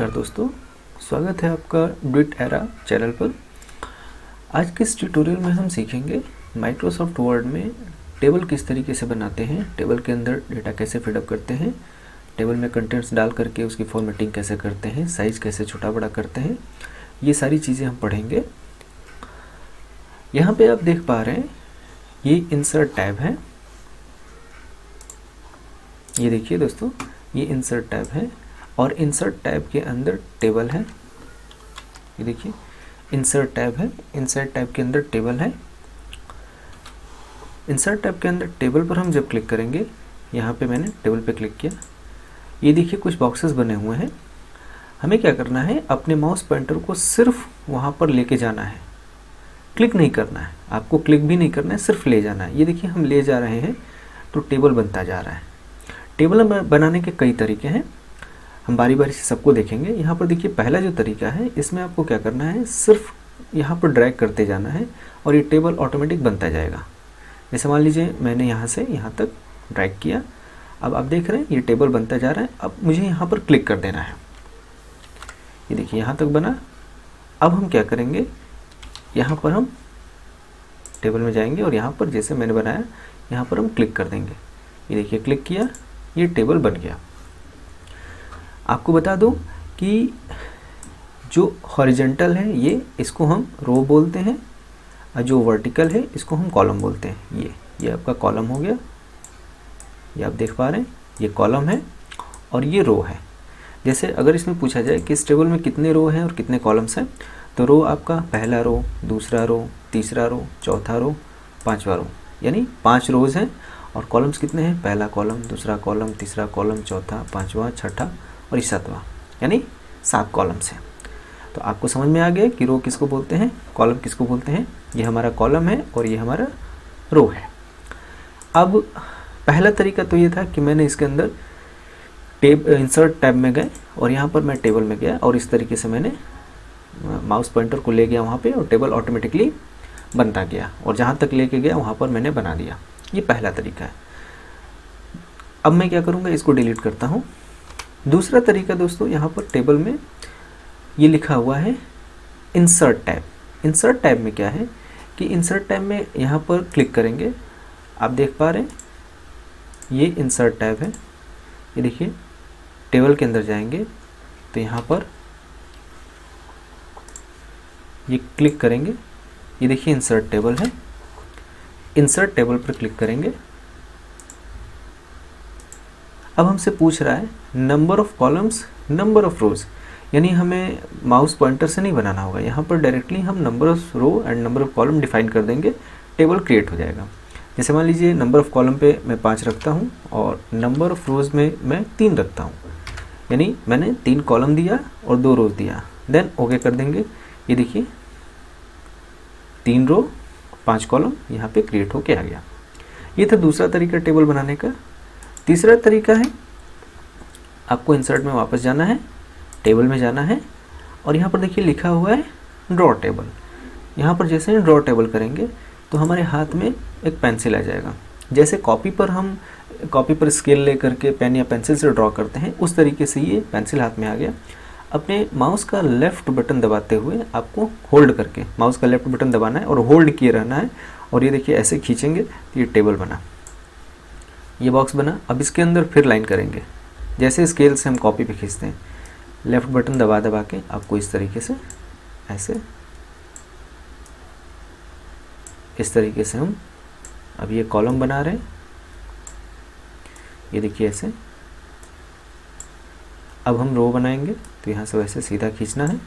नमस्कार दोस्तों, स्वागत है आपका डुइट एरा चैनल पर। आज के इस ट्यूटोरियल में हम सीखेंगे माइक्रोसॉफ्ट वर्ड में टेबल किस तरीके से बनाते हैं, टेबल के अंदर डेटा कैसे फिलअप करते हैं, टेबल में कंटेंट्स डाल करके उसकी फॉर्मेटिंग कैसे करते हैं, साइज़ कैसे छोटा बड़ा करते हैं, ये सारी चीज़ें हम पढ़ेंगे। यहाँ पे आप देख पा रहे हैं ये इंसर्ट टैब है। ये देखिए दोस्तों, ये इंसर्ट टैब है और इंसर्ट टैब के अंदर टेबल है। ये देखिए इंसर्ट टैब है, इंसर्ट टैब के अंदर टेबल है। इंसर्ट टैब के अंदर टेबल पर हम जब क्लिक करेंगे, यहाँ पे मैंने टेबल पे क्लिक किया, ये देखिए कुछ बॉक्सेस बने हुए हैं। हमें क्या करना है, अपने माउस पॉइंटर को सिर्फ वहाँ पर लेके जाना है, क्लिक नहीं करना है। आपको क्लिक भी नहीं करना है, सिर्फ ले जाना है। ये देखिए हम ले जा रहे हैं तो टेबल बनता जा रहा है। टेबल बनाने के कई तरीके हैं, हम बारी बारी से सबको देखेंगे। यहाँ पर देखिए पहला जो तरीका है, इसमें आपको क्या करना है, सिर्फ यहाँ पर ड्रैग करते जाना है और ये टेबल ऑटोमेटिक बनता जाएगा। जैसे मान लीजिए मैंने यहाँ से यहाँ तक ड्रैग किया, अब आप देख रहे हैं ये टेबल बनता जा रहा है। अब मुझे यहाँ पर क्लिक कर देना है। ये देखिए यहाँ तक बना। अब हम क्या करेंगे, यहाँ पर हम टेबल में जाएंगे और यहाँ पर जैसे मैंने बनाया, यहाँ पर हम क्लिक कर देंगे। ये देखिए क्लिक किया, ये टेबल बन गया। आपको बता दूं कि जो हॉरिजॉन्टल है ये, इसको हम रो बोलते हैं, और जो वर्टिकल है इसको हम कॉलम बोलते हैं। ये आपका कॉलम हो गया, ये आप देख पा रहे हैं, ये कॉलम है और ये रो है। जैसे अगर इसमें पूछा जाए कि इस टेबल में कितने रो हैं और कितने कॉलम्स हैं, तो रो आपका पहला रो, दूसरा रो, तीसरा रो, चौथा रो, पांचवा रो, यानी 5 रोज़ हैं। और कॉलम्स कितने हैं, पहला कॉलम, दूसरा कॉलम, तीसरा कॉलम, चौथा, पांचवा, छठा और ये 7वां, यानी 7 कॉलम्स हैं। तो आपको समझ में आ गया कि रो किसको बोलते हैं, कॉलम किसको बोलते हैं। ये हमारा कॉलम है और ये हमारा रो है। अब पहला तरीका तो ये था कि मैंने इसके अंदर इंसर्ट टैब में गए और यहाँ पर मैं टेबल में गया और इस तरीके से मैंने माउस पॉइंटर को ले गया वहाँ पे और टेबल ऑटोमेटिकली बनता गया और जहाँ तक लेके गया वहाँ पर मैंने बना दिया। ये पहला तरीका है। अब मैं क्या करूँगा, इसको डिलीट करता हूँ। दूसरा तरीका दोस्तों, यहाँ पर टेबल में ये लिखा हुआ है इंसर्ट टैब। इंसर्ट टैब में क्या है कि इंसर्ट टैब में यहाँ पर क्लिक करेंगे, आप देख पा रहे हैं ये इंसर्ट टैब है। ये देखिए टेबल के अंदर जाएंगे तो यहाँ पर ये क्लिक करेंगे, ये देखिए इंसर्ट टेबल है। इंसर्ट टेबल पर क्लिक करेंगे। अब हमसे पूछ रहा है number of columns, number of रोज, यानी हमें माउस पॉइंटर से नहीं बनाना होगा। यहाँ पर डायरेक्टली हम number of row and number of column define कर देंगे, टेबल क्रिएट हो जाएगा। जैसे मान लीजिए नंबर ऑफ कॉलम पे मैं 5 रखता हूँ और नंबर ऑफ रोज में मैं 3 रखता हूँ, यानी मैंने 3 कॉलम दिया और 2 रोज दिया। देन ओके कर देंगे। ये देखिए 3 रो 5 कॉलम यहाँ पे क्रिएट होके आ गया। ये था दूसरा तरीका टेबल बनाने का। तीसरा तरीका है, आपको इंसर्ट में वापस जाना है, टेबल में जाना है और यहाँ पर देखिए लिखा हुआ है ड्रॉ टेबल। यहाँ पर जैसे ड्रॉ टेबल करेंगे तो हमारे हाथ में एक पेंसिल आ जाएगा। जैसे कॉपी पर स्केल ले करके पेन या पेंसिल से ड्रॉ करते हैं, उस तरीके से ये पेंसिल हाथ में आ गया। अपने माउस का लेफ़्ट बटन दबाते हुए आपको होल्ड करके माउस का लेफ़्ट बटन दबाना है और होल्ड किए रहना है और ये देखिए ऐसे खींचेंगे तो ये टेबल बना, ये बॉक्स बना। अब इसके अंदर फिर लाइन करेंगे, जैसे स्केल से हम कॉपी पे खींचते हैं, लेफ़्ट बटन दबा दबा के आपको इस तरीके से, ऐसे इस तरीके से हम अब ये कॉलम बना रहे हैं। ये देखिए ऐसे। अब हम रो बनाएंगे तो यहाँ से वैसे सीधा खींचना है,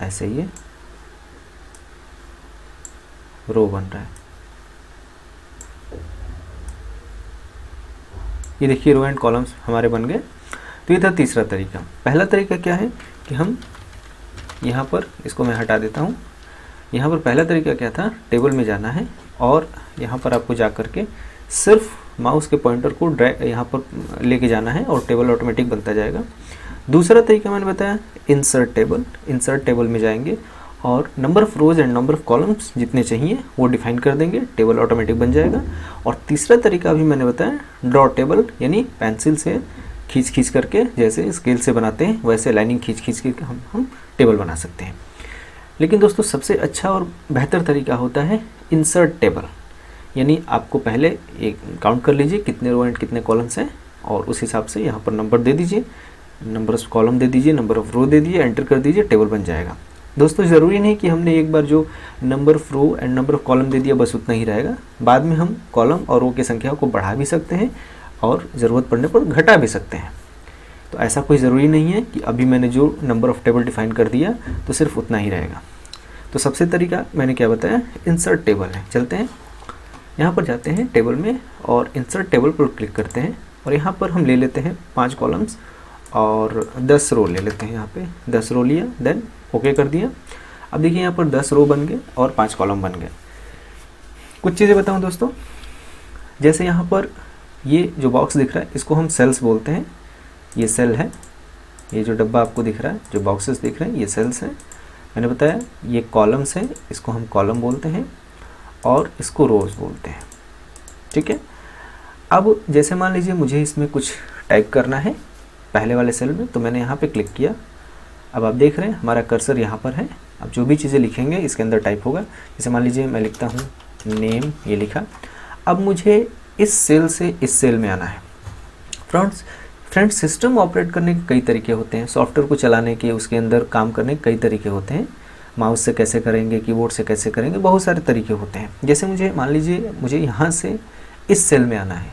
ऐसे ये रो बन रहा है। ये देखिए रो एंड कॉलम्स हमारे बन गए। तो ये था तीसरा तरीका। पहला तरीका क्या है कि हम यहाँ पर, इसको मैं हटा देता हूँ। यहाँ पर पहला तरीका क्या था, टेबल में जाना है और यहाँ पर आपको जा कर के सिर्फ माउस के पॉइंटर को ड्रैग यहाँ पर लेके जाना है और टेबल ऑटोमेटिक बनता जाएगा। दूसरा तरीका मैंने बताया इंसर्ट टेबल। इंसर्ट टेबल में जाएंगे और number of rows and number of columns जितने चाहिए वो डिफाइन कर देंगे, टेबल ऑटोमेटिक बन जाएगा। और तीसरा तरीका भी मैंने बताया ड्रॉ टेबल, यानी पेंसिल से खींच खींच करके, जैसे स्केल से बनाते हैं वैसे लाइनिंग खींच खींच के हम टेबल बना सकते हैं। लेकिन दोस्तों सबसे अच्छा और बेहतर तरीका होता है इंसर्ट टेबल, यानी आपको पहले एक काउंट कर लीजिए कितने रो एंड कितने कॉलम्स हैं, और उस हिसाब से यहाँ पर नंबर दे दीजिए, नंबर ऑफ कॉलम दे दीजिए, नंबर ऑफ रो दे दीजिए, एंटर कर दीजिए, टेबल बन जाएगा। दोस्तों ज़रूरी नहीं कि हमने एक बार जो number of row and number of column दे दिया बस उतना ही रहेगा, बाद में हम कॉलम और रो की संख्या को बढ़ा भी सकते हैं और ज़रूरत पड़ने पर घटा भी सकते हैं। तो ऐसा कोई ज़रूरी नहीं है कि अभी मैंने जो नंबर ऑफ़ टेबल डिफाइन कर दिया तो सिर्फ उतना ही रहेगा। तो सबसे तरीका मैंने क्या बताया, इंसर्ट टेबल है। चलते हैं यहाँ पर, जाते हैं टेबल में और इंसर्ट टेबल पर क्लिक करते हैं, और यहाँ पर हम ले लेते हैं 5 कॉलम्स और 10 रो ले लेते हैं। यहाँ पे 10 रो लिया, देन ओके कर दिया। अब देखिए यहाँ पर 10 रो बन गए और 5 कॉलम बन गए। कुछ चीज़ें बताऊँ दोस्तों, जैसे यहाँ पर ये जो बॉक्स दिख रहा है इसको हम सेल्स बोलते हैं, ये सेल है। ये जो डब्बा आपको दिख रहा है, जो बॉक्सेस दिख रहे हैं, ये सेल्स हैं। मैंने बताया ये कॉलम्स हैं, इसको हम कॉलम बोलते हैं और इसको रोज़ बोलते हैं। ठीक है। अब जैसे मान लीजिए मुझे इसमें कुछ टाइप करना है पहले वाले सेल में, तो मैंने यहाँ पे क्लिक किया। अब आप देख रहे हैं हमारा कर्सर यहाँ पर है। अब जो भी चीज़ें लिखेंगे इसके अंदर टाइप होगा। जैसे मान लीजिए मैं लिखता हूँ नेम, ये लिखा। अब मुझे इस सेल से इस सेल में आना है। फ्रेंड्स सिस्टम ऑपरेट करने के कई तरीके होते हैं, सॉफ्टवेयर को चलाने के, उसके अंदर काम करने के कई तरीके होते हैं। माउस से कैसे करेंगे, कीबोर्ड से कैसे करेंगे, बहुत सारे तरीके होते हैं। जैसे मुझे मान लीजिए मुझे यहाँ से इस सेल में आना है,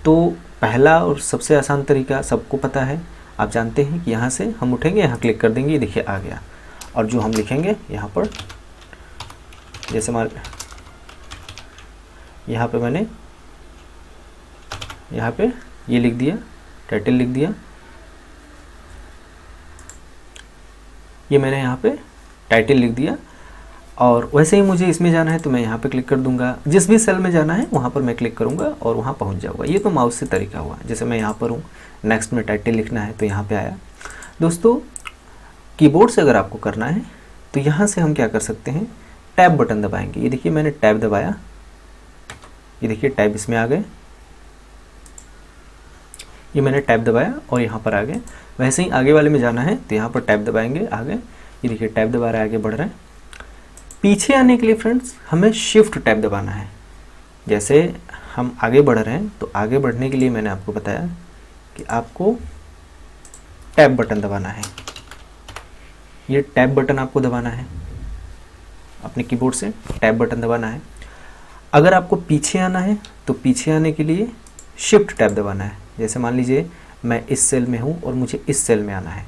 तो पहला और सबसे आसान तरीका सबको पता है, आप जानते हैं कि यहाँ से हम उठेंगे, यहाँ क्लिक कर देंगे, ये देखिए आ गया। और जो हम लिखेंगे यहाँ पर, जैसे मान यहाँ पे मैंने यहाँ पे ये लिख दिया, टाइटल लिख दिया, ये मैंने यहाँ पे टाइटल लिख दिया। और वैसे ही मुझे इसमें जाना है तो मैं यहाँ पे क्लिक कर दूंगा, जिस भी सेल में जाना है वहाँ पर मैं क्लिक करूँगा और वहाँ पहुँच जाऊँगा। ये तो माउस से तरीका हुआ। जैसे मैं यहाँ पर हूँ, नेक्स्ट में टाइटल लिखना है तो यहाँ पे आया। दोस्तों कीबोर्ड से अगर आपको करना है तो यहाँ से हम क्या कर सकते हैं, टैब बटन दबाएंगे। ये देखिए मैंने टैब दबाया, ये देखिए टैब इसमें आ गए, ये मैंने टैब दबाया और यहाँ पर आ गए। वैसे ही आगे वाले में जाना है तो यहाँ पर टैब दबाएंगे, आ गए। ये देखिए टैब दबा रहा है, आगे बढ़ रहे हैं। पीछे आने के लिए फ्रेंड्स हमें शिफ्ट टैब दबाना है। जैसे हम आगे बढ़ रहे हैं तो आगे बढ़ने के लिए मैंने आपको बताया कि आपको टैब बटन दबाना है। ये टैब बटन आपको दबाना है, अपने कीबोर्ड से टैब बटन दबाना है। अगर आपको पीछे आना है तो पीछे आने के लिए शिफ्ट टैब दबाना है। जैसे मान लीजिए मैं इस सेल में हूँ और मुझे इस सेल में आना है,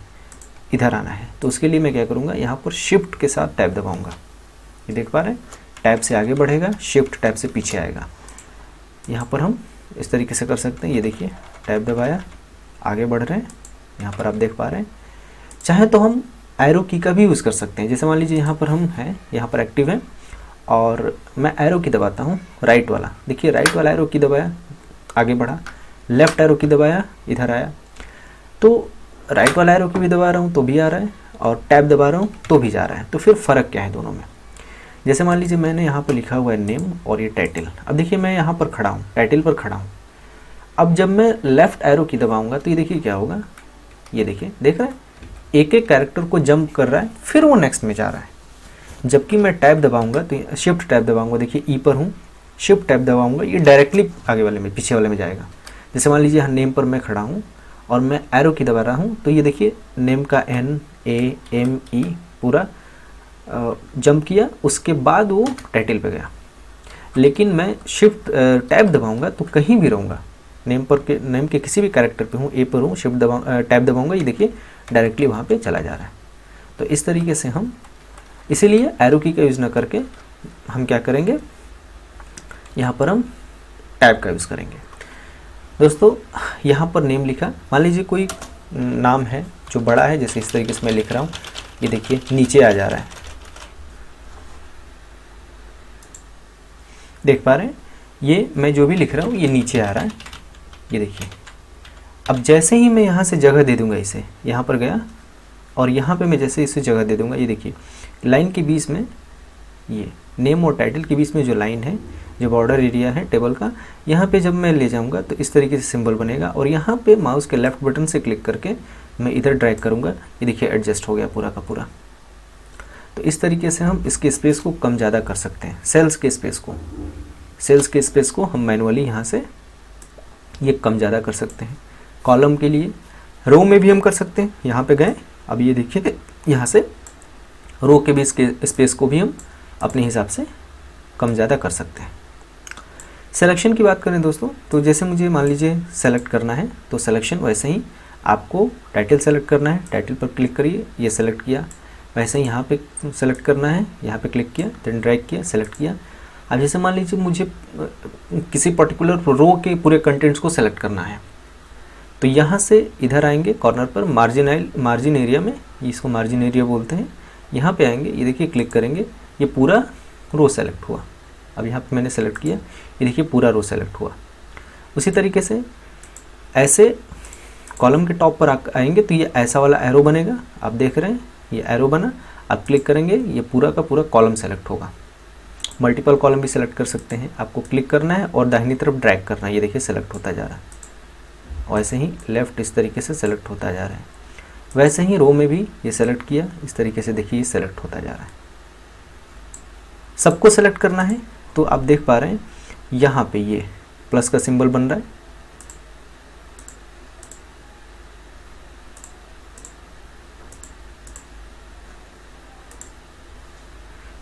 इधर आना है, तो उसके लिए मैं क्या करूँगा, यहाँ पर शिफ्ट के साथ टैब दबाऊँगा। ये देख पा रहे हैं, टैब से आगे बढ़ेगा, शिफ्ट टैब से पीछे आएगा। यहाँ पर हम इस तरीके से कर सकते हैं। ये देखिए टैब दबाया, आगे बढ़ रहे हैं, यहाँ पर आप देख पा रहे हैं। चाहे तो हम एरो की का भी यूज़ कर सकते हैं। जैसे मान लीजिए यहाँ पर हम हैं, यहाँ पर एक्टिव है और मैं एरो की दबाता हूँ, राइट वाला। देखिए राइट वाला एरो की दबाया, आगे बढ़ा, लेफ्ट एरो की दबाया, इधर आया। तो राइट वाला एरो की भी दबा रहा हूँ तो भी आ रहा है, और टैब दबा रहा हूँ तो भी जा रहा है। तो फिर फ़र्क क्या है दोनों में। जैसे मान लीजिए मैंने यहाँ पर लिखा हुआ है नेम और ये टाइटल। अब देखिए मैं यहाँ पर खड़ा हूँ, टाइटल पर खड़ा हूँ। अब जब मैं लेफ़्ट एरो की दबाऊँगा तो ये देखिए क्या होगा, ये देखिए, देख रहे हैं एक एक कैरेक्टर को जंप कर रहा है, फिर वो नेक्स्ट में जा रहा है। जबकि मैं टैब दबाऊँगा तो शिफ्ट टैब दबाऊँगा, देखिए ई पर हूँ, शिफ्ट टैब दबाऊँगा, ये डायरेक्टली आगे वाले में, पीछे वाले में जाएगा। जैसे मान लीजिए नेम पर मैं खड़ा हूँ और मैं एरो की दबा रहा हूँ, तो ये देखिए नेम का NAME पूरा जंप किया, उसके बाद वो टाइटल पे गया। लेकिन मैं शिफ्ट टैब दबाऊंगा तो कहीं भी रहूँगा, नेम के किसी भी कैरेक्टर पे हूँ, ए पर हूँ, शिफ्ट टैब दबाऊंगा, ये देखिए डायरेक्टली वहाँ पे चला जा रहा है। तो इस तरीके से हम, इसीलिए एरो की का यूज़ ना करके हम क्या करेंगे, यहाँ पर हम टैब का यूज़ करेंगे। दोस्तों यहाँ पर नेम लिखा, मान लीजिए कोई नाम है जो बड़ा है, जैसे इस तरीके से मैं लिख रहा हूँ, ये देखिए नीचे आ जा रहा है, देख पा रहे हैं। ये मैं जो भी लिख रहा हूँ ये नीचे आ रहा है, ये देखिए। अब जैसे ही मैं यहाँ से जगह दे दूँगा, इसे यहाँ पर गया और यहाँ पे मैं जैसे इसे जगह दे दूँगा, ये देखिए लाइन के बीच में ये नेम और टाइटल के बीच में जो लाइन है, जो बॉर्डर एरिया है टेबल का, यहाँ पे जब मैं ले जाऊँगा तो इस तरीके से सिंबल बनेगा और यहाँ पे माउस के लेफ्ट बटन से क्लिक करके मैं इधर ड्रैग करूँगा, ये देखिए एडजस्ट हो गया पूरा का पूरा। तो इस तरीके से हम इसके स्पेस को कम ज़्यादा कर सकते हैं। सेल्स के स्पेस को हम मैनुअली यहाँ से ये कम ज़्यादा कर सकते हैं। कॉलम के लिए रो में भी हम कर सकते हैं, यहाँ पे गए, अब ये देखिए यहाँ से रो के भी स्पेस को भी हम अपने हिसाब से कम ज़्यादा कर सकते हैं। सिलेक्शन की बात करें दोस्तों, तो जैसे मुझे मान लीजिए सेलेक्ट करना है तो सिलेक्शन वैसे ही आपको टाइटल सेलेक्ट करना है, टाइटल पर क्लिक करिए, ये सेलेक्ट किया। वैसे ही यहाँ पे सेलेक्ट करना है, यहाँ पे क्लिक किया, देन ड्रैग किया, सेलेक्ट किया। अब जैसे मान लीजिए मुझे किसी पर्टिकुलर रो के पूरे कंटेंट्स को सेलेक्ट करना है, तो यहाँ से इधर आएंगे कॉर्नर पर मार्जिन एरिया में, इसको मार्जिन एरिया बोलते हैं। यहाँ पे आएंगे, ये देखिए क्लिक करेंगे, ये पूरा रो सेलेक्ट हुआ। अब यहाँ पे मैंने सेलेक्ट किया, ये देखिए पूरा रो सेलेक्ट हुआ। उसी तरीके से ऐसे कॉलम के टॉप पर आएंगे तो ये ऐसा वाला एरो बनेगा, आप देख रहे हैं ये एरो बना। आप क्लिक करेंगे, ये पूरा का पूरा कॉलम सेलेक्ट होगा। मल्टीपल कॉलम भी सेलेक्ट कर सकते हैं, आपको क्लिक करना है और दाहिनी तरफ ड्रैग करना है, ये देखिए सेलेक्ट होता जा रहा है। वैसे ही लेफ़्ट इस तरीके से सेलेक्ट होता जा रहा है। वैसे ही रो में भी ये सेलेक्ट किया, इस तरीके से देखिए ये सेलेक्ट होता जा रहा है। सबको सेलेक्ट करना है तो आप देख पा रहे हैं यहाँ पे ये प्लस का सिंबल बन रहा है।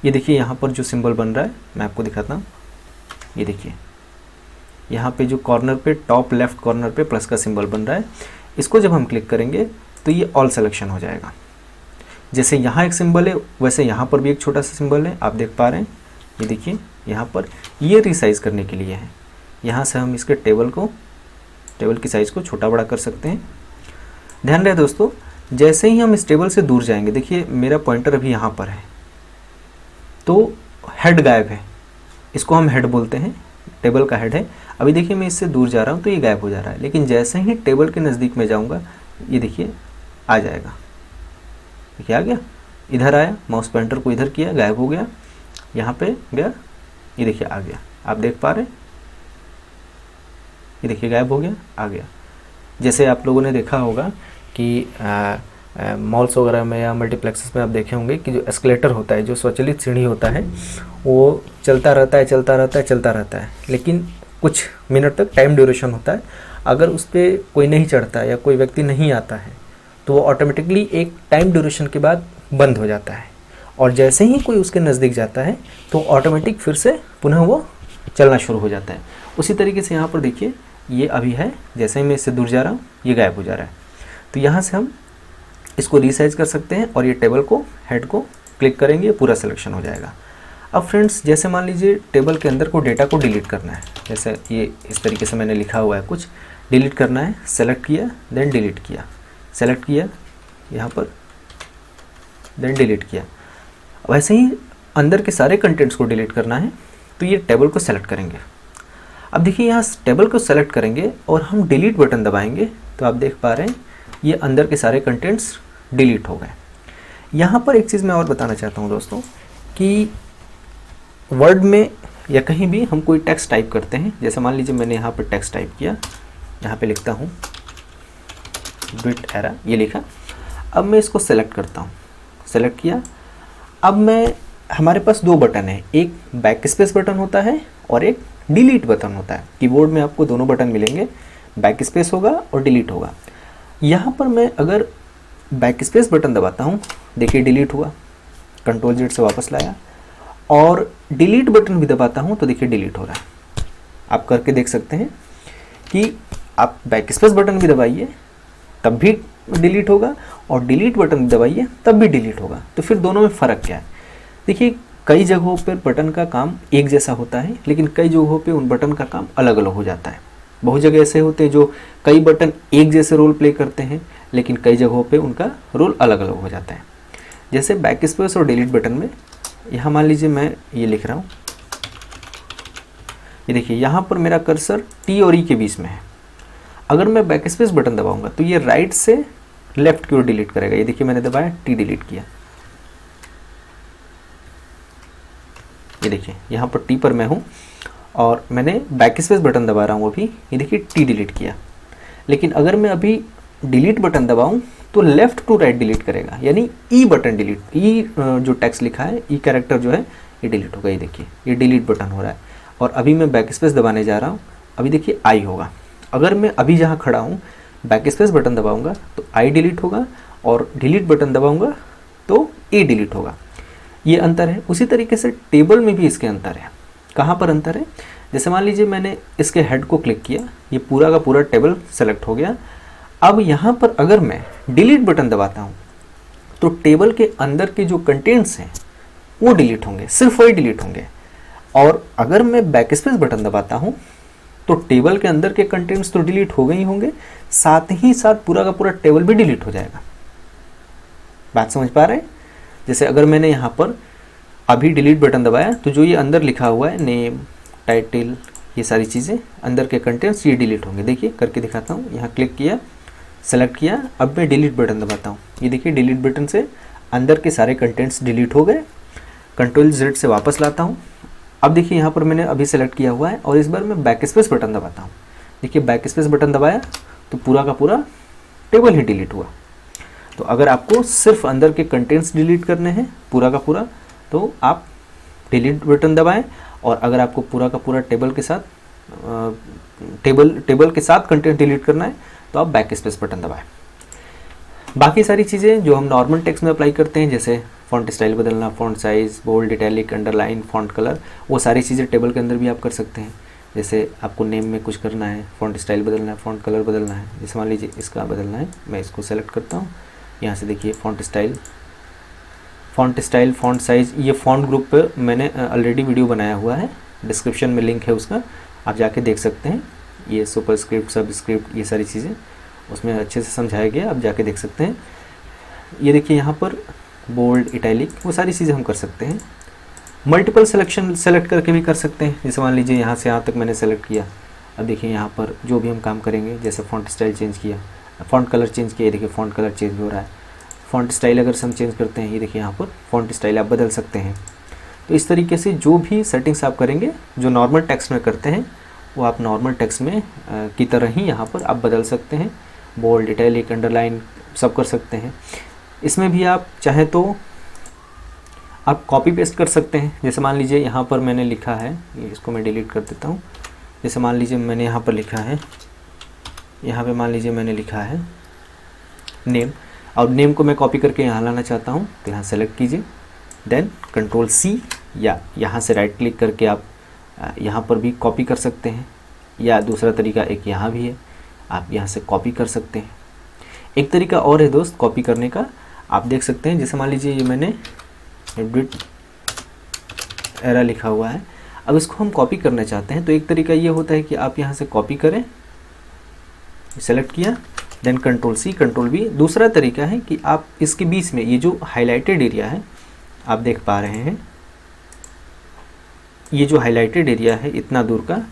ये देखिए यहाँ पर जो सिंबल बन रहा है मैं आपको दिखाता हूँ। ये देखिए यहाँ पे जो कॉर्नर पे टॉप लेफ्ट कॉर्नर पे प्लस का सिंबल बन रहा है, इसको जब हम क्लिक करेंगे तो ये ऑल सिलेक्शन हो जाएगा। जैसे यहाँ एक सिंबल है वैसे यहाँ पर भी एक छोटा सा सिंबल है, आप देख पा रहे हैं। ये देखिए यहाँ पर ये रिसाइज करने के लिए है, यहाँ से हम इसके टेबल की साइज़ को छोटा बड़ा कर सकते हैं। ध्यान रहे दोस्तों, जैसे ही हम इस टेबल से दूर जाएंगे, देखिए मेरा पॉइंटर अभी यहाँ पर है तो हेड गायब है, इसको हम हेड बोलते हैं, टेबल का हेड है। अभी देखिए मैं इससे दूर जा रहा हूँ तो ये गायब हो जा रहा है, लेकिन जैसे ही टेबल के नज़दीक में जाऊँगा ये देखिए आ जाएगा। देखिए आ गया, इधर आया, माउस पॉइंटर को इधर किया, गायब हो गया, यहाँ पे गया, ये देखिए आ गया। आप देख पा रहे हैं, ये देखिए गायब हो गया, आ गया। जैसे आप लोगों ने देखा होगा कि मॉल्स वगैरह में या मल्टीप्लेक्सेस में आप देखे होंगे कि जो एस्केलेटर होता है, जो स्वचालित सीढ़ी होता है, वो चलता रहता है, लेकिन कुछ मिनट तक टाइम ड्यूरेशन होता है। अगर उस पर कोई नहीं चढ़ता या कोई व्यक्ति नहीं आता है तो वो ऑटोमेटिकली एक टाइम ड्यूरेशन के बाद बंद हो जाता है, और जैसे ही कोई उसके नज़दीक जाता है तो ऑटोमेटिक फिर से पुनः वो चलना शुरू हो जाता है। उसी तरीके से यहाँ पर देखिए ये अभी है, जैसे ही मैं इससे दूर जा रहा हूँ ये गायब हो जा रहा है। तो यहाँ से हम इसको रीसाइज कर सकते हैं और ये टेबल को हेड को क्लिक करेंगे, पूरा सिलेक्शन हो जाएगा। अब फ्रेंड्स, जैसे मान लीजिए टेबल के अंदर को डेटा को डिलीट करना है, जैसे ये इस तरीके से मैंने लिखा हुआ है, कुछ डिलीट करना है, सेलेक्ट किया देन डिलीट किया, सेलेक्ट किया यहाँ पर देन डिलीट किया। वैसे ही अंदर के सारे कंटेंट्स को डिलीट करना है तो ये टेबल को सेलेक्ट करेंगे। अब देखिए यहाँ टेबल को सेलेक्ट करेंगे और हम डिलीट बटन दबाएंगे तो आप देख पा रहे हैं ये अंदर के सारे कंटेंट्स डिलीट हो गए। यहाँ पर एक चीज़ मैं और बताना चाहता हूँ दोस्तों कि वर्ड में या कहीं भी हम कोई टेक्स्ट टाइप करते हैं, जैसे मान लीजिए मैंने यहाँ पर टेक्स्ट टाइप किया, यहाँ पे लिखता हूँ बिट एरा, ये लिखा। अब मैं इसको सेलेक्ट करता हूँ, सेलेक्ट किया। अब मैं हमारे पास दो बटन है, एक बैक स्पेस बटन होता है और एक डिलीट बटन होता है। कीबोर्ड में आपको दोनों बटन मिलेंगे, बैक स्पेस होगा और डिलीट होगा। यहाँ पर मैं अगर बैक स्पेस बटन दबाता हूँ, देखिए डिलीट हुआ, कंट्रोल जेड से वापस लाया, और डिलीट बटन भी दबाता हूँ तो देखिए डिलीट हो रहा है। आप करके देख सकते हैं कि आप बैक स्पेस बटन भी दबाइए तब भी डिलीट होगा और डिलीट बटन दबाइए तब भी डिलीट होगा। तो फिर दोनों में फ़र्क क्या है? देखिए कई जगहों पर बटन का काम एक जैसा होता है, लेकिन कई जगहों पे उन बटन का काम अलग अलग हो जाता है। बहुत जगह ऐसे होते हैं जो कई बटन एक जैसे रोल प्ले करते हैं, लेकिन कई जगहों पे उनका रोल अलग अलग हो जाता है। जैसे बैक स्पेस और डिलीट बटन में, यहाँ मान लीजिए मैं ये लिख रहा हूँ, ये देखिए यहाँ पर मेरा कर्सर टी और ई के बीच में है। अगर मैं बैक स्पेस बटन दबाऊंगा तो ये राइट से लेफ्ट की ओर डिलीट करेगा। ये देखिए मैंने दबाया, टी डिलीट किया। ये देखिए यहाँ पर टी पर मैं हूँ और मैंने बैक स्पेस बटन दबा रहा हूँ अभी, ये देखिए टी डिलीट किया। लेकिन अगर मैं अभी डिलीट बटन दबाऊँ तो लेफ़्ट टू राइट डिलीट करेगा, यानी ई बटन डिलीट, ई जो टेक्स्ट लिखा है, ई कैरेक्टर जो है ये डिलीट होगा। ये देखिए ये डिलीट बटन हो रहा है। और अभी मैं बैक स्पेस दबाने जा रहा हूँ, अभी देखिए आई होगा। अगर मैं अभी जहाँ खड़ा हूँ बैक स्पेस बटन दबाऊंगा तो आई डिलीट होगा, और डिलीट बटन दबाऊंगा तो ए डिलीट होगा। ये अंतर है। उसी तरीके से टेबल में भी इसके अंतर है। कहाँ पर अंतर है? जैसे मान लीजिए मैंने इसके हेड को क्लिक किया, ये पूरा का पूरा टेबल सेलेक्ट हो गया। अब यहाँ पर अगर मैं डिलीट बटन दबाता हूँ तो टेबल के अंदर के जो कंटेंट्स हैं वो डिलीट होंगे, सिर्फ वही डिलीट होंगे। और अगर मैं बैक स्पेस बटन दबाता हूँ तो टेबल के अंदर के कंटेंट्स तो डिलीट हो गए ही होंगे, साथ ही साथ पूरा का पूरा टेबल भी डिलीट हो जाएगा। बात समझ पा रहे हैं? जैसे अगर मैंने यहाँ पर अभी डिलीट बटन दबाया तो जो ये अंदर लिखा हुआ है नेम, टाइटल, ये सारी चीज़ें, अंदर के कंटेंट्स ये डिलीट होंगे। देखिए करके दिखाता हूँ। यहाँ क्लिक किया, सेलेक्ट किया, अब मैं डिलीट बटन दबाता हूँ। ये देखिए डिलीट बटन से अंदर के सारे कंटेंट्स डिलीट हो गए। कंट्रोल Z से वापस लाता हूँ। अब देखिए यहाँ पर मैंने अभी सेलेक्ट किया हुआ है और इस बार मैं बैक स्पेस बटन दबाता हूँ। देखिए बैक स्पेस बटन दबाया तो पूरा का पूरा टेबल ही डिलीट हुआ। तो अगर आपको सिर्फ अंदर के कंटेंट्स डिलीट करने हैं पूरा का पूरा, तो आप डिलीट बटन दबाएं, और अगर आपको पूरा का पूरा टेबल के साथ टेबल के साथ कंटेंट डिलीट करना है तो आप बैक स्पेस बटन दबाएं। बाकी सारी चीज़ें जो हम नॉर्मल टेक्स्ट में अप्लाई करते हैं, जैसे फ़ॉन्ट स्टाइल बदलना, font size, bold, italic, underline, font colour, वो सारी चीज़ें टेबल के अंदर भी आप कर सकते हैं। जैसे आपको नेम में कुछ करना है, फ़ॉन्ट स्टाइल बदलना है, फ़ॉन्ट कलर बदलना है, जैसे मान लीजिए इसका बदलना है, मैं इसको सेलेक्ट करता हूँ। यहाँ से देखिए फ़ॉन्ट स्टाइल, फ़ॉन्ट साइज़, ये फ़ॉन्ट ग्रुप पर मैंने ऑलरेडी वीडियो बनाया हुआ है, डिस्क्रिप्शन में लिंक है उसका, आप जाके देख सकते हैं। ये सुपरस्क्रिप्ट, सबस्क्रिप्ट, ये सारी चीज़ें उसमें अच्छे से समझाया गया, आप जाके देख सकते हैं। ये देखिए यहाँ पर बोल्ड, इटैलिक, वो सारी चीज़ें हम कर सकते हैं। मल्टीपल सिलेक्शन सेलेक्ट करके भी कर सकते हैं। जैसे मान लीजिए यहाँ से यहाँ तक मैंने सेलेक्ट किया। अब देखिए यहाँ पर जो भी हम काम करेंगे, जैसे फ़ॉन्ट स्टाइल चेंज किया, फ़ॉन्ट कलर चेंज किया, ये देखिए फ़ॉन्ट कलर चेंज हो रहा है। फ़ॉन्ट स्टाइल अगर हम चेंज करते हैं, ये देखिए यहाँ पर फ़ॉन्ट स्टाइल आप बदल सकते हैं। तो इस तरीके से जो भी सेटिंग्स आप करेंगे, जो नॉर्मल टेक्स्ट में करते हैं, वो आप नॉर्मल टेक्स्ट में की तरह ही यहाँ पर आप बदल सकते हैं। बोल्ड, इटैलिक, अंडरलाइन सब कर सकते हैं। इसमें भी आप चाहें तो आप कॉपी पेस्ट कर सकते हैं। जैसे मान लीजिए यहाँ पर मैंने लिखा है, इसको मैं डिलीट कर देता हूँ। जैसे मान लीजिए मैंने यहाँ पर लिखा है, यहाँ पे मान लीजिए मैंने लिखा है नेम, और नेम को मैं कॉपी करके यहाँ लाना चाहता हूँ, तो यहाँ सेलेक्ट कीजिए, देन कंट्रोल C, या यहाँ से राइट क्लिक करके आप यहाँ पर भी कॉपी कर सकते हैं, या दूसरा तरीका एक यहाँ भी है, आप यहाँ से कॉपी कर सकते हैं। एक तरीका और है दोस्त कॉपी करने का, आप देख सकते हैं। जैसे मान लीजिए ये मैंने एडिट एरा लिखा हुआ है, अब इसको हम कॉपी करना चाहते हैं, तो एक तरीका ये होता है कि आप यहाँ से कॉपी करें, सेलेक्ट किया, then control C, control V। दूसरा तरीका है कि आप इसके बीच में ये जो हाईलाइटेड एरिया है, आप देख पा रहे हैं, ये जो हाईलाइटेड एरिया है इतना दूर का,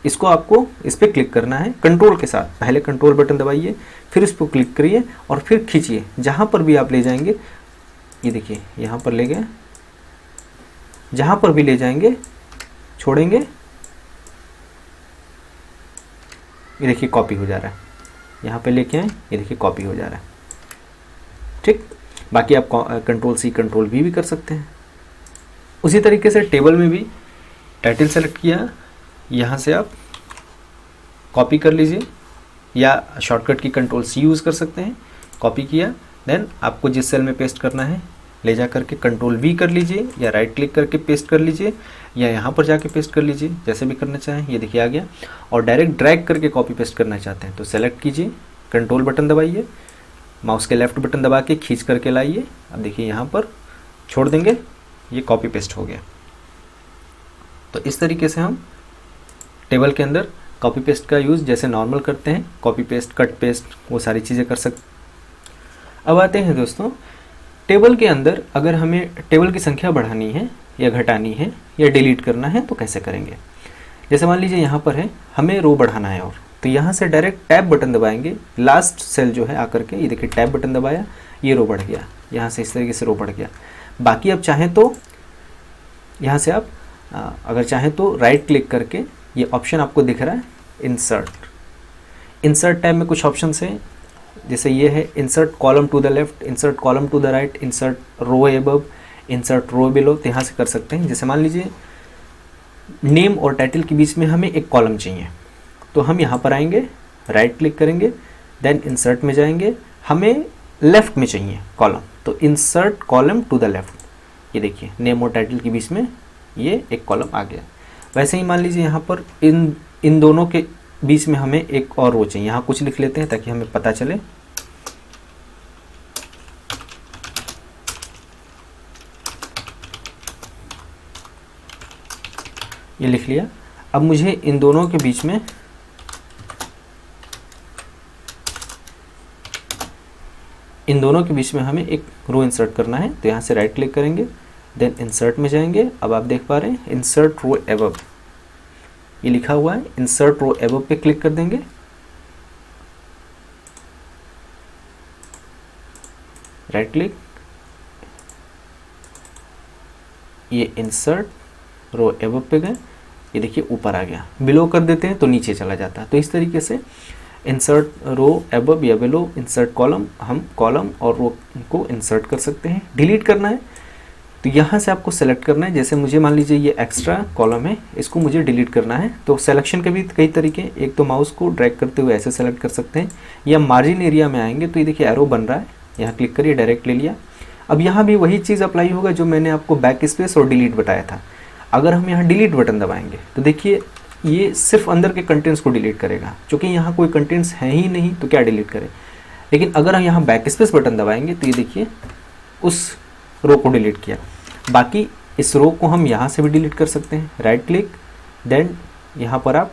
इसको आपको इस पर क्लिक करना है कंट्रोल के साथ। पहले कंट्रोल बटन दबाइए, फिर इस पर क्लिक करिए और फिर खींचिए, जहाँ पर भी आप ले जाएंगे, ये देखिए यहाँ पर ले गए, जहाँ पर भी ले जाएंगे छोड़ेंगे, ये देखिए कॉपी हो जा रहा है। यहाँ पे लेके आए, ये देखिए कॉपी हो जा रहा है। ठीक, बाकी आप कंट्रोल C, कंट्रोल V भी कर सकते हैं। उसी तरीके से टेबल में भी टाइटल सेलेक्ट किया, यहाँ से आप कॉपी कर लीजिए, या शॉर्टकट की कंट्रोल C यूज़ कर सकते हैं। कॉपी किया, देन आपको जिस सेल में पेस्ट करना है ले जा करके कंट्रोल V कर लीजिए, या राइट क्लिक करके पेस्ट कर लीजिए, या यहाँ पर जाके पेस्ट कर लीजिए, जैसे भी करना चाहें। ये देखिए आ गया। और डायरेक्ट ड्रैग करके कॉपी पेस्ट करना चाहते हैं तो सेलेक्ट कीजिए, कंट्रोल बटन दबाइए, माउस के लेफ्ट बटन दबा के खींच करके लाइए। अब देखिए यहाँ पर छोड़ देंगे, ये कॉपी पेस्ट हो गया। तो इस तरीके से हम टेबल के अंदर कॉपी पेस्ट का यूज़ जैसे नॉर्मल करते हैं, कॉपी पेस्ट, कट पेस्ट, वो सारी चीज़ें कर सकते। अब आते हैं दोस्तों, टेबल के अंदर अगर हमें टेबल की संख्या बढ़ानी है या घटानी है या डिलीट करना है तो कैसे करेंगे। जैसे मान लीजिए यहाँ पर है, हमें रो बढ़ाना है, और तो यहाँ से डायरेक्ट टैब बटन दबाएंगे, लास्ट सेल जो है आकर के, ये देखिए टैब बटन दबाया, ये रो बढ़ गया, यहाँ से इस तरीके से रो बढ़ गया। बाकी आप चाहें तो यहाँ से आप अगर चाहें तो राइट क्लिक करके ये ऑप्शन आपको दिख रहा है इंसर्ट टैब में कुछ ऑप्शंस हैं, जैसे ये है insert column to the left, insert column to the right, insert row above, insert row below, तो यहाँ से कर सकते हैं। जैसे मान लीजिए नेम और टाइटल के बीच में हमें एक कॉलम चाहिए, तो हम यहाँ पर आएंगे, राइट क्लिक करेंगे, देन इंसर्ट में जाएंगे, हमें लेफ्ट में चाहिए कॉलम, तो insert column to the left, ये देखिए नेम और टाइटल के बीच में ये एक कॉलम आ गया। वैसे ही मान लीजिए यहाँ पर इन दोनों के बीच में हमें एक और रो चाहिए, यहाँ कुछ लिख लेते हैं ताकि हमें पता चले। ये लिख लिया। अब मुझे इन दोनों के बीच में हमें एक रो इंसर्ट करना है, तो यहाँ से राइट क्लिक करेंगे, देन इंसर्ट में जाएंगे। अब आप देख पा रहे हैं इंसर्ट रो एबव, ये लिखा हुआ है, इंसर्ट रो एबव पे क्लिक कर देंगे। राइट क्लिक, ये इंसर्ट रो एबव पे गए, ये देखिए ऊपर आ गया। बिलो कर देते हैं तो नीचे चला जाता है। तो इस तरीके से इंसर्ट रो एबव या बिलो, इंसर्ट कॉलम, हम कॉलम और रो को इंसर्ट कर सकते हैं। डिलीट करना है तो यहाँ से आपको सेलेक्ट करना है। जैसे मुझे मान लीजिए ये एक्स्ट्रा कॉलम है, इसको मुझे डिलीट करना है, तो सिलेक्शन के भी कई तरीके, एक तो माउस को ड्रैग करते हुए ऐसे सेलेक्ट कर सकते हैं, या मार्जिन एरिया में आएंगे तो ये देखिए एरो बन रहा है, यहाँ क्लिक करिए, डायरेक्ट ले लिया। अब यहाँ भी वही चीज़ अप्लाई होगा जो मैंने आपको बैक स्पेस और डिलीट बताया था। अगर हम यहाँ डिलीट बटन दबाएंगे तो देखिए ये सिर्फ अंदर के कंटेंट्स को डिलीट करेगा, क्योंकि यहाँ कोई कंटेंट्स हैं ही नहीं तो क्या डिलीट करें। लेकिन अगर हम यहाँ बैक स्पेस बटन दबाएंगे तो ये देखिए उस रो को डिलीट किया। बाकी इस रो को हम यहाँ से भी डिलीट कर सकते हैं। राइट क्लिक, देन यहाँ पर आप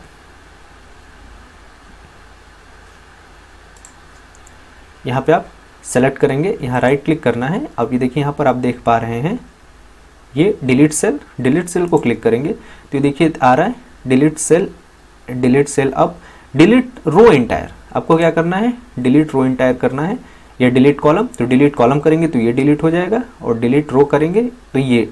सेलेक्ट करेंगे, यहाँ राइट क्लिक करना है। अब ये देखिए यहाँ पर आप देख पा रहे हैं ये डिलीट सेल को क्लिक करेंगे तो ये देखिए आ रहा है डिलीट सेल। अब डिलीट रो एंटायर, आपको क्या करना है, डिलीट रो एंटायर करना है, या डिलीट कॉलम, तो डिलीट कॉलम करेंगे तो ये डिलीट हो जाएगा, और डिलीट रो करेंगे तो ये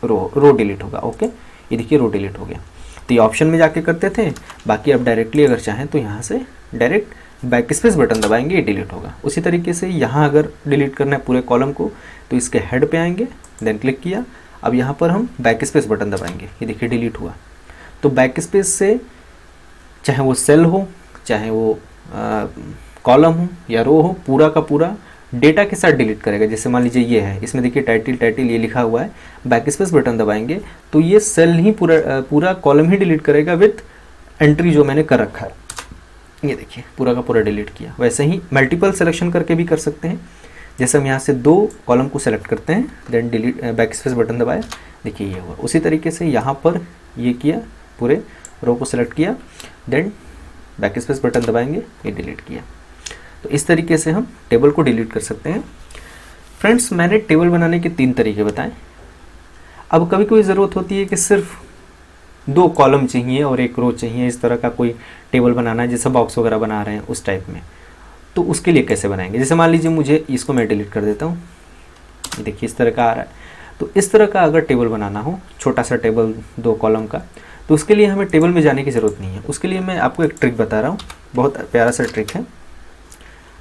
रो डिलीट होगा। ओके, ये देखिए रो डिलीट हो गया। तो ये ऑप्शन में जाके करते थे। बाकी आप डायरेक्टली अगर चाहें तो यहाँ से डायरेक्ट बैक स्पेस बटन दबाएंगे, ये डिलीट होगा। उसी तरीके से यहाँ अगर डिलीट करना है पूरे कॉलम को तो इसके हेड पे आएंगे, देन क्लिक किया। अब यहाँ पर हम बैक स्पेस बटन दबाएंगे, ये देखिए डिलीट हुआ। तो बैक स्पेस से चाहे वो सेल हो, चाहे वो कॉलम हो या रो हो, पूरा का पूरा डेटा के साथ डिलीट करेगा। जैसे मान लीजिए ये है, इसमें देखिए टाइटल ये लिखा हुआ है, बैक स्पेस बटन दबाएंगे तो ये सेल ही पूरा कॉलम ही डिलीट करेगा विथ एंट्री जो मैंने कर रखा है। ये देखिए पूरा का पूरा डिलीट किया। वैसे ही मल्टीपल सिलेक्शन करके भी कर सकते हैं। जैसे हम यहाँ से 2 कॉलम को सेलेक्ट करते हैं, then delete back space button दबाया, देखिए ये हुआ। उसी तरीके से यहाँ पर ये किया, पूरे रो को सेलेक्ट किया, देन बैक स्पेस बटन दबाएंगे, ये डिलीट किया। तो इस तरीके से हम टेबल को डिलीट कर सकते हैं। फ्रेंड्स, मैंने टेबल बनाने के 3 तरीके बताए। अब कभी कभी ज़रूरत होती है कि सिर्फ 2 कॉलम चाहिए और 1 रो चाहिए, इस तरह का कोई टेबल बनाना है, जैसे बॉक्स वगैरह बना रहे हैं उस टाइप में, तो उसके लिए कैसे बनाएंगे। जैसे मान लीजिए मुझे इसको मैं डिलीट कर देता हूँ, ये देखिए इस तरह का आ रहा है। तो इस तरह का अगर टेबल बनाना हो, छोटा सा टेबल 2 कॉलम का, तो उसके लिए हमें टेबल में जाने की ज़रूरत नहीं है। उसके लिए मैं आपको एक ट्रिक बता रहा हूँ, बहुत प्यारा सा ट्रिक है।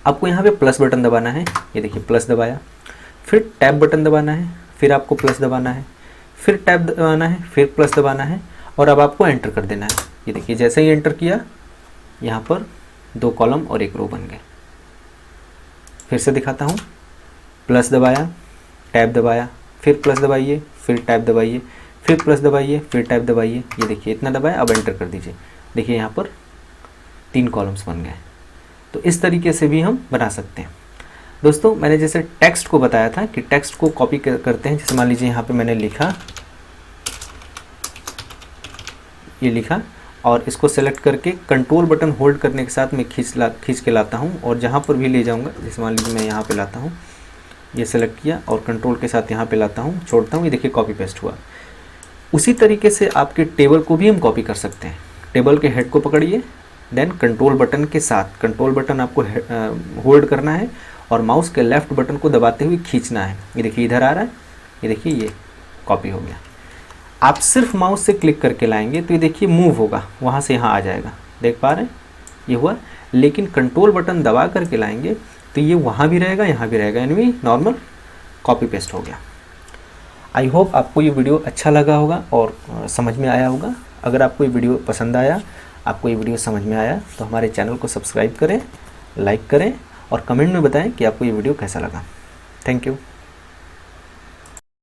आपको यहाँ पे प्लस बटन दबाना है, ये देखिए प्लस दबाया, फिर टैब बटन दबाना है, फिर आपको प्लस दबाना है, फिर टैब दबाना है, फिर प्लस दबाना है, और अब आपको एंटर कर देना है। ये देखिए जैसे ही एंटर किया, यहाँ पर 2 कॉलम और 1 रो बन गए। फिर से दिखाता हूँ, प्लस दबाया, टैब दबाया, फिर प्लस दबाइए, फिर टैब दबाइए, फिर प्लस दबाइए, फिर टैब दबाइए, ये देखिए इतना दबाया। अब एंटर कर दीजिए, देखिए यहाँ पर 3 कॉलम्स बन गए। तो इस तरीके से भी हम बना सकते हैं। दोस्तों, मैंने जैसे टेक्स्ट को बताया था कि टेक्स्ट को कॉपी करते हैं। जैसे मान लीजिए यहाँ पे मैंने लिखा, ये लिखा, और इसको सेलेक्ट करके कंट्रोल बटन होल्ड करने के साथ मैं खींच के लाता हूँ, और जहाँ पर भी ले जाऊँगा, जैसे मान लीजिए मैं यहाँ पे लाता हूँ, ये सेलेक्ट किया और कंट्रोल के साथ यहाँ पे लाता हूँ, छोड़ता हूँ, ये देखिए कॉपी पेस्ट हुआ। उसी तरीके से आपके टेबल को भी हम कॉपी कर सकते हैं। टेबल के हेड को पकड़िए, देन कंट्रोल बटन के साथ, कंट्रोल बटन आपको होल्ड करना है और माउस के लेफ्ट बटन को दबाते हुए खींचना है। ये देखिए इधर आ रहा है, ये देखिए ये कॉपी हो गया। आप सिर्फ माउस से क्लिक करके लाएंगे तो ये देखिए मूव होगा, वहाँ से यहाँ आ जाएगा, देख पा रहे हैं ये हुआ। लेकिन कंट्रोल बटन दबा करके लाएंगे तो ये वहाँ भी रहेगा, यहाँ भी रहेगा, यानी नॉर्मल कॉपी पेस्ट हो गया। आई होप आपको ये वीडियो अच्छा लगा होगा और समझ में आया होगा। अगर आपको ये वीडियो पसंद आया, आपको ये वीडियो समझ में आया तो हमारे चैनल को सब्सक्राइब करें, लाइक करें और कमेंट में बताएं कि आपको ये वीडियो कैसा लगा। Thank you.